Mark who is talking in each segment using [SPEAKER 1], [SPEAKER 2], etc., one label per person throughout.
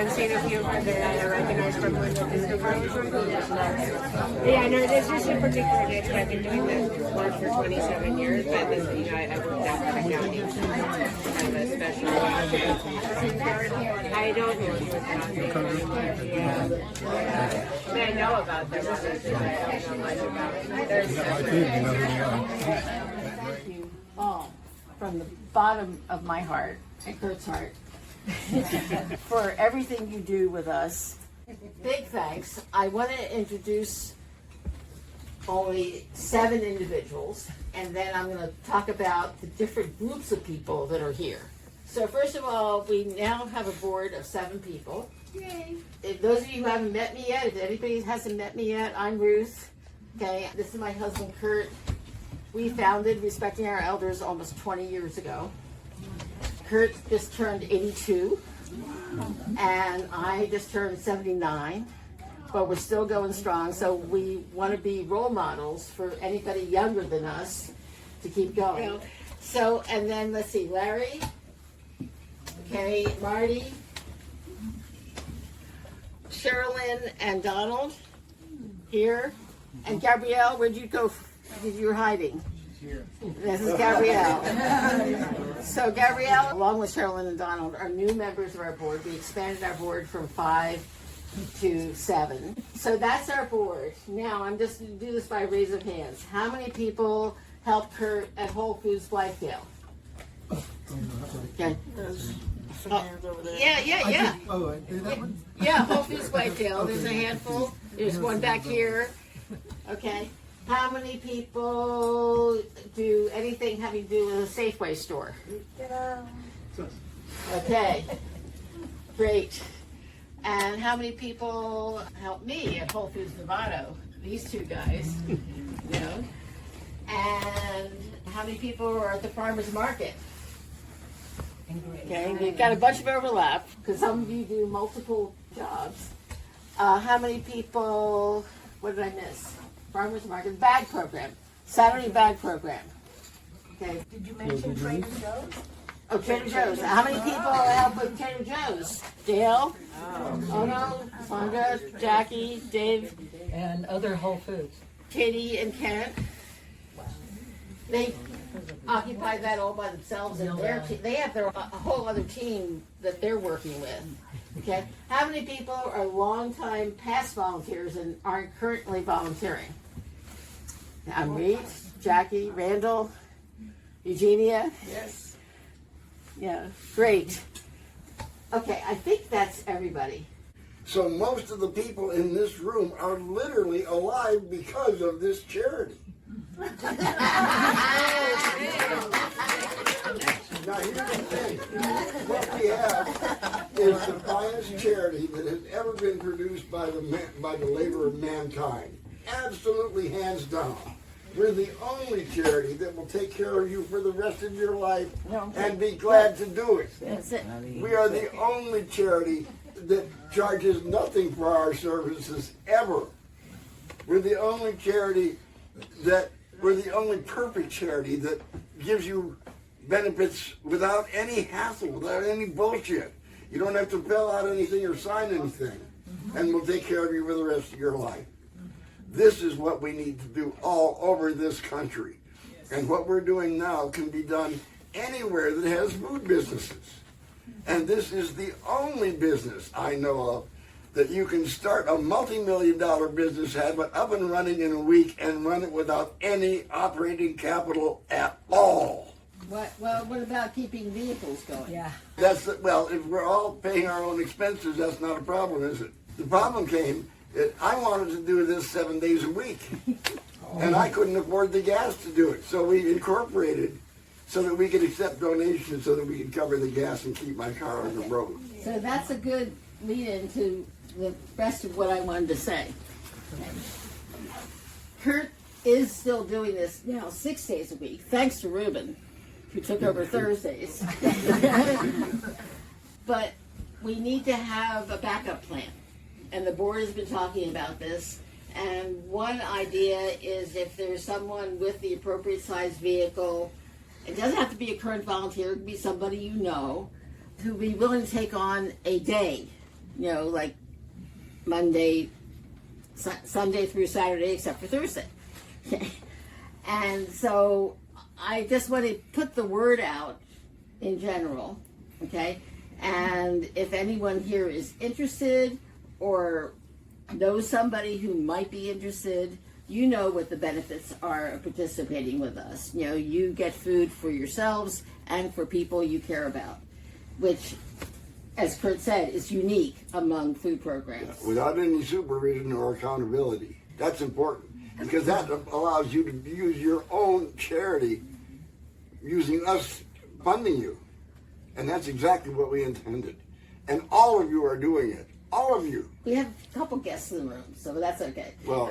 [SPEAKER 1] I've seen a few of her that I recognize from when the disco farmers were doing this. Yeah, no, there's just a particular niche. I've been doing this work for 27 years, but this, I worked out for the county. Kind of a special I don't know what you're talking about. Yeah. I know about them. I don't know much about them.
[SPEAKER 2] Thank you all from the bottom of my heart and Curt's heart for everything you do with us. Big thanks. I want to introduce only 7 individuals, and then I'm going to talk about the different groups of people that are here. So first of all, we now have a board of 7 people. Yay. If those of you who haven't met me yet, if anybody hasn't met me yet, I'm Ruth. Okay, this is my husband Curt. We founded Respecting Our Elders almost 20 years ago. Curt just turned 82, and I just turned 79, but we're still going strong, so we want to be role models for anybody younger than us to keep going. So, and then let's see, Larry, okay, Marty, Sherilyn, and Donald here, and Gabrielle, where'd you go? You were hiding. Here. This is Gabrielle. So Gabrielle, along with Sherilyn and Donald, are new members of our board. We expanded our board from 5 to 7. So that's our board. Now I'm just going to do this by raise of hands. How many people helped Curt at Whole Foods Blythedale? Okay. Yeah.
[SPEAKER 3] Oh, that one?
[SPEAKER 2] Yeah, Whole Foods Blythedale. There's a handful. There's one back here. Okay. How many people do anything having to do with a Safeway store? Okay, great. And how many people help me at Whole Foods Novato? These 2 guys, And how many people are at the farmer's market? Okay, we've got a bunch of overlap because some of you do multiple jobs. How many people, what did I miss? Farmers Market bag program, Saturday bag program. Okay.
[SPEAKER 4] Did you mention Trader Joe's?
[SPEAKER 2] Oh, Trader Joe's. How many people help with Trader Joe's? Dale, Ono, Sandra, Jackie, Dave,
[SPEAKER 4] And other Whole Foods.
[SPEAKER 2] Katie, and Kent. They occupy that all by themselves, and they have a whole other team that they're working with. Okay. How many people are longtime past volunteers and aren't currently volunteering? I'm Reed, Jackie, Randall, Eugenia.
[SPEAKER 4] Yes.
[SPEAKER 2] Yeah, great. Okay, I think that's everybody.
[SPEAKER 3] So most of the people in this room are literally alive because of this charity. Now here's the thing. What we have is the finest charity that has ever been produced by the labor of mankind. Absolutely hands down. We're the only charity that will take care of you for the rest of your life and be glad to do it.
[SPEAKER 2] That's it.
[SPEAKER 3] We are the only charity that charges nothing for our services ever. We're the only charity we're the only perfect charity that gives you benefits without any hassle, without any bullshit. You don't have to fill out anything or sign anything, and we'll take care of you for the rest of your life. This is what we need to do all over this country. And what we're doing now can be done anywhere that has food businesses. And this is the only business I know of that you can start a multi-million-dollar business, have it up and running in a week, and run it without any operating capital at all.
[SPEAKER 2] What about keeping vehicles going?
[SPEAKER 4] Yeah.
[SPEAKER 3] Well, if we're all paying our own expenses, that's not a problem, is it? The problem came that I wanted to do this 7 days a week, and I couldn't afford the gas to do it. So we incorporated so that we could accept donations so that we could cover the gas and keep my car on the road.
[SPEAKER 2] So that's a good lead into the rest of what I wanted to say. Curt is still doing this now 6 days a week, thanks to Ruben, who took over Thursdays. But we need to have a backup plan. And the board has been talking about this. And one idea is if there's someone with the appropriate size vehicle, it doesn't have to be a current volunteer, it could be somebody you know, who'd be willing to take on a day, you know, like Monday, Sunday through Saturday, except for Thursday. And so I just want to put the word out in general, okay? And if anyone here is interested or knows somebody who might be interested, you know what the benefits are of participating with us. You know, you get food for yourselves and for people you care about, which, as Curt said, is unique among food programs.
[SPEAKER 3] Without any supervision or accountability. That's important because that allows you to use your own charity using us funding you. And that's exactly what we intended. And all of you are doing it. All of you.
[SPEAKER 2] We have a couple guests in the room, so that's okay.
[SPEAKER 3] Well,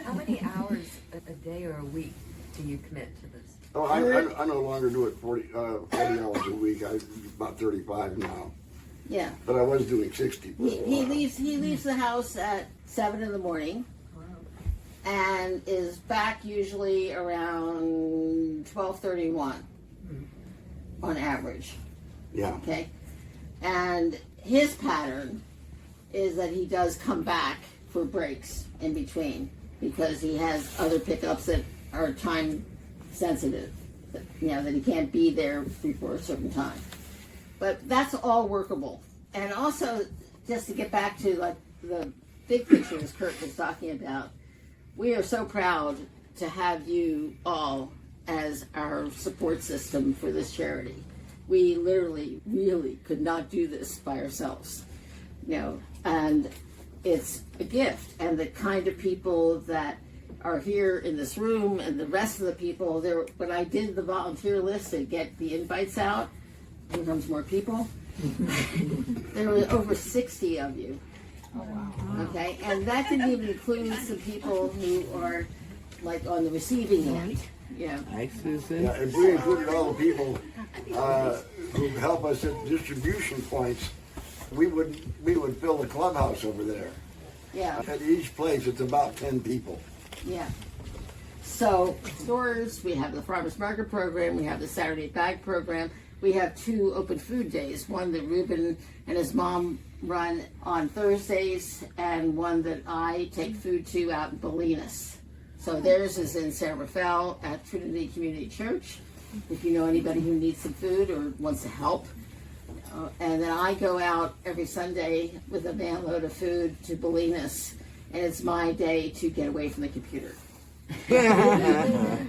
[SPEAKER 5] How many hours a day or a week do you commit to this?
[SPEAKER 3] oh, I no longer do it 40 hours a week. I'm about 35 now.
[SPEAKER 2] Yeah.
[SPEAKER 3] But I was doing 60.
[SPEAKER 2] He leaves the house at 7 in the morning and is back usually around 12:31 on average.
[SPEAKER 3] Yeah.
[SPEAKER 2] Okay, and his pattern is that he does come back for breaks in between because he has other pickups that are time sensitive, you know, that he can't be there before a certain time. But that's all workable. And also, just to get back to like the big picture as Curt was talking about, we are so proud to have you all as our support system for this charity. We literally, really could not do this by ourselves, you know, and it's a gift. And the kind of people that are here in this room and the rest of the people there, when I did the volunteer list and get the invites out, here comes more people. There were over 60 of you. Oh, wow. Okay, and that didn't even include some people who are like on the receiving end. Yeah.
[SPEAKER 6] Hi, Susan.
[SPEAKER 3] Yeah, if we included all the people who help us at distribution points, we would fill the clubhouse over there.
[SPEAKER 2] Yeah.
[SPEAKER 3] At each place, it's about 10 people.
[SPEAKER 2] Yeah. So stores, we have the farmers market program, we have the Saturday bag program. We have 2 open food days, one that Ruben and his mom run on Thursdays, and one that I take food to out in Bolinas. So theirs is in San Rafael at Trinity Community Church, if you know anybody who needs some food or wants to help. And then I go out every Sunday with a van load of food to Bolinas, and it's my day to get away from the computer.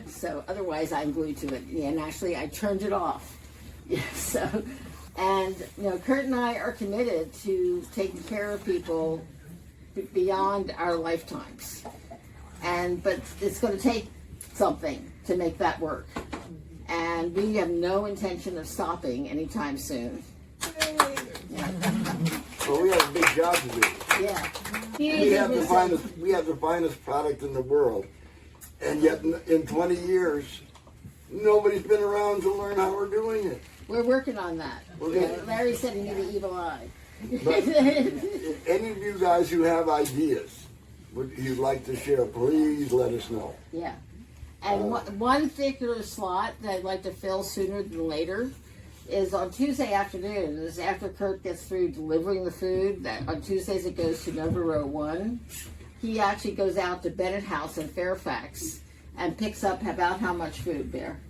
[SPEAKER 2] So otherwise I'm glued to it. Yeah, and actually I turned it off. Yeah, so, and you know, Curt and I are committed to taking care of people beyond our lifetimes. But it's going to take something to make that work. And we have no intention of stopping anytime soon. Yeah.
[SPEAKER 3] Well, we have a big job to do.
[SPEAKER 2] Yeah.
[SPEAKER 3] We have the finest product in the world. And yet in 20 years, nobody's been around to learn how we're doing it.
[SPEAKER 2] We're working on that.
[SPEAKER 3] Okay.
[SPEAKER 2] Yeah, Larry's sending me the evil eye.
[SPEAKER 3] But if any of you guys who have ideas you'd like to share, please let us know.
[SPEAKER 2] Yeah. And one particular slot that I'd like to fill sooner than later is on Tuesday afternoons, after Curt gets through delivering the food. That on Tuesdays it goes to Nova Row 1. He actually goes out to Bennett House in Fairfax and picks up about how much food, Bear?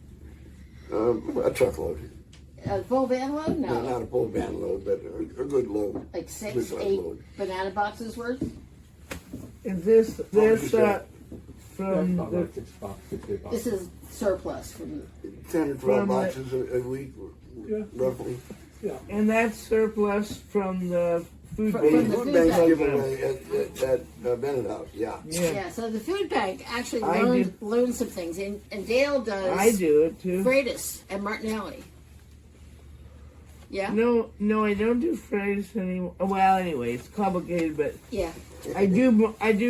[SPEAKER 3] A truckload.
[SPEAKER 2] A full van load?
[SPEAKER 3] No,
[SPEAKER 2] No.
[SPEAKER 3] not a full van load, but a good load.
[SPEAKER 2] Like 6,
[SPEAKER 3] Good
[SPEAKER 2] 8
[SPEAKER 3] load.
[SPEAKER 2] banana boxes worth?
[SPEAKER 6] Is this from the,
[SPEAKER 2] This is surplus from
[SPEAKER 3] 10 or 12
[SPEAKER 6] From the-
[SPEAKER 3] boxes a week,
[SPEAKER 6] Yeah.
[SPEAKER 3] roughly.
[SPEAKER 6] and that's surplus from the food
[SPEAKER 2] From
[SPEAKER 3] From
[SPEAKER 6] bank?
[SPEAKER 3] the
[SPEAKER 2] the
[SPEAKER 3] food
[SPEAKER 2] food
[SPEAKER 3] bank
[SPEAKER 2] bank.
[SPEAKER 3] giveaway at Bennett House, yeah.
[SPEAKER 6] Yeah,
[SPEAKER 2] Yeah, so the food bank actually
[SPEAKER 6] I
[SPEAKER 2] learned some things. And Dale does
[SPEAKER 6] I do it too.
[SPEAKER 2] Freitas and Martinelli. Yeah?
[SPEAKER 6] No, I don't do Freitas anymore. Well, anyway, it's complicated, but
[SPEAKER 2] Yeah.
[SPEAKER 6] I do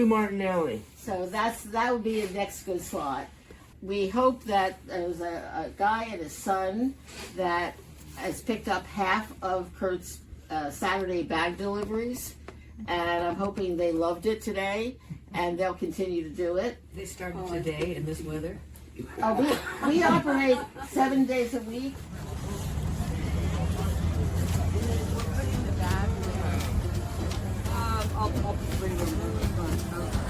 [SPEAKER 6] Martinelli.
[SPEAKER 2] So that would be the next good slot. We hope that there's a guy and his son that has picked up half of Curt's Saturday bag deliveries, and I'm hoping they loved it today, and they'll continue to do it.
[SPEAKER 5] They started today in this weather.
[SPEAKER 2] We operate 7 days a week.
[SPEAKER 7] I'll bring them in front.